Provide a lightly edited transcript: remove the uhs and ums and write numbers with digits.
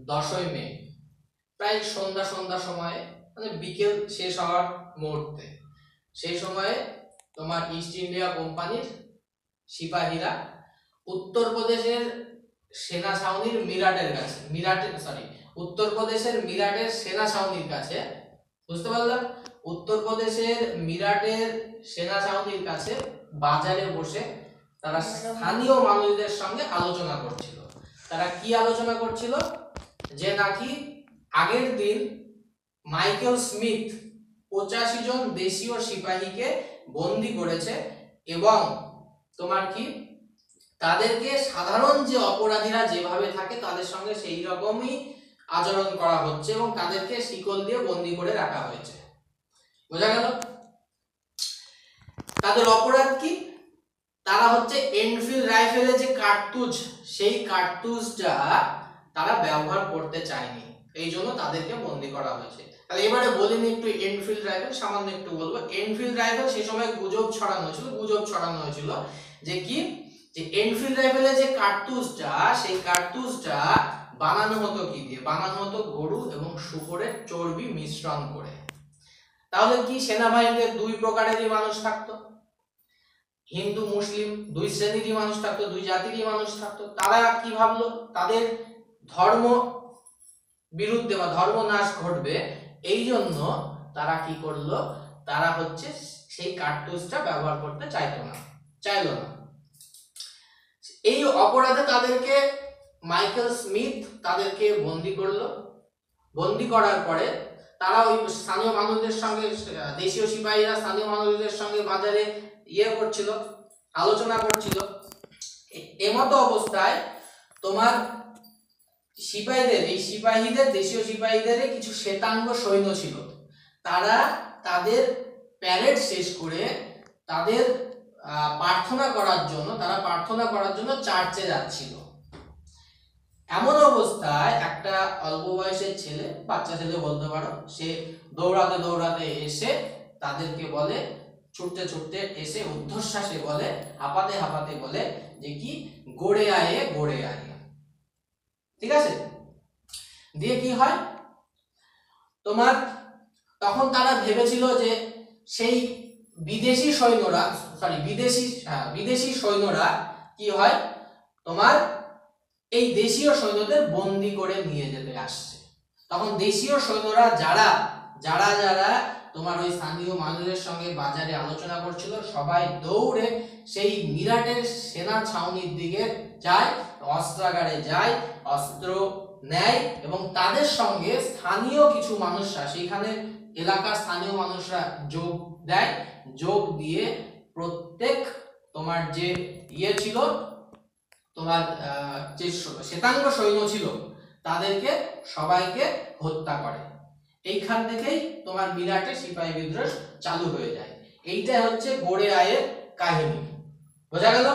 10ই মে প্রায় সন্ধ্যা সন্ধ্যা সময়ে, মানে বিকেল শেষ হওয়ার মুহূর্তে, সেই সময়ে তোমার ইস্ট ইন্ডিয়া কোম্পানির সিপাহীরা উত্তরপ্রদেশের সেনা ছাউনির উত্তরপ্রদেশের মিরাটের সেনা ছাউনির কাছে, বুঝতে পারলাম, উত্তরপ্রদেশের মিরাটের সেনা ছাউনির কাছে বাজারে বসে তারা স্থানীয় মানুষদের সঙ্গে আলোচনা করছিল। তারা কি আলোচনা করছিল? যে নাকি আগের দিন মাইকেল স্মিথ 85 জন দেশীয় সিপাহীকে বন্দী করেছে এবং তোমার কি তাদেরকে সাধারণ যে অপরাধীরা যেভাবে থাকে তাদের সঙ্গে সেই রকমই আচরণ করা হচ্ছে এবং তাদেরকে শিকল দিয়ে বন্দী করে রাখা হয়েছে। বোঝা গেল? তাদের অপরাধ কি? তারা হচ্ছে এনফিল্ড রাইফেলের যে কার্তুজ, সেই কার্তুজটা তারা ব্যবহার করতে চায়নি, এই জন্য তাদেরকে বন্দী করা হয়েছে। তাহলে এবারে বলিনি একটু এনফিল্ড রাইফেল, সামান্য একটু বলবো। এনফিল্ড রাইফেল সেই সময় গুজব ছড়ানো হয়েছিল যে কি, যে এনফিল্ড রাইফেলের যে কার্তুজটা, সেই কার্তুজটা বানানো হতো কি দিয়ে? বানানো হতো গরু এবং শূকরের চর্বি মিশ্রণ করে। তাহলে কি সেনাবাহিনীতে দুই প্রকারেরই মানুষ থাকতো, হিন্দু মুসলিম দুই শ্রেণীরই মানুষ থাকতো, দুই জাতিরই মানুষ থাকতো। তারা কি ভাবলো? তাদের ধর্ম বিরুদ্ধে বা ধর্মনাশ ঘটবে, এই জন্য তারা কি করলো? তারা হচ্ছে সেই কার্তুজটা ব্যবহার করতে চাইলো না। এই অপরাধে তাদেরকে মাইকেল স্মিথ তাদেরকে বন্দী করলো। বন্দী করার পরে তারা ওই স্থানীয় মানুষদের সঙ্গে, দেশীয় সিপাহীরা স্থানীয় মানুষদের সঙ্গে বাজারে করছিল, আলোচনা করছিল। এমতো অবস্থায় তোমার দেশীয় সিপাহীদের কিছু শ্বেতাঙ্গ সৈন্য ছিল। তারা তাদের প্যারেড শেষ করে তাদের প্রার্থনা করার জন্য চার্চে যাচ্ছিল। এমন অবস্থায় একটা অল্প বয়সের ছেলে, বাচ্চা ছেলে বলতে পারো, সে দৌড়াতে এসে তাদেরকে বলে, ছুটতে এসে ঊর্ধ্বশ্বাসে বলে, হাঁপাতে বলে যে কি, গড়ে আয়ে। ঠিক আছে? দিয়ে কি হয় তোমার, তখন তারা ভেবেছিল যে সেই বিদেশি সৈন্যরা কি হয় তোমার এই দেশীয় সৈন্যদের বন্দী করে নিয়ে যেতে আসছে। তখন দেশীয় সৈন্যরা যারা তোমার ওই স্থানীয় মানুষের সঙ্গে বাজারে আলোচনা করছিল, সবাই দৌড়ে সেই মিরাটের সেনা ছাউনির দিকে যায়, অস্ত্রাগারে যায়, অস্ত্র নেয় এবং তাদের সঙ্গে স্থানীয় কিছু মানুষরা, সেইখানে এলাকার স্থানীয় মানুষরা যোগ দিয়ে প্রত্যেক তোমার যে ছিল, তোমার যে শ্বেতাঙ্গ সৈন্য ছিল, তাদেরকে সবাইকে হত্যা করে। এইখান থেকেই তোমার মিরাটে সিপাহী বিদ্রোহ চালু হয়ে যায়। এইটা হচ্ছে গড়ে আয়ের কাহিনী। বোঝা গেল?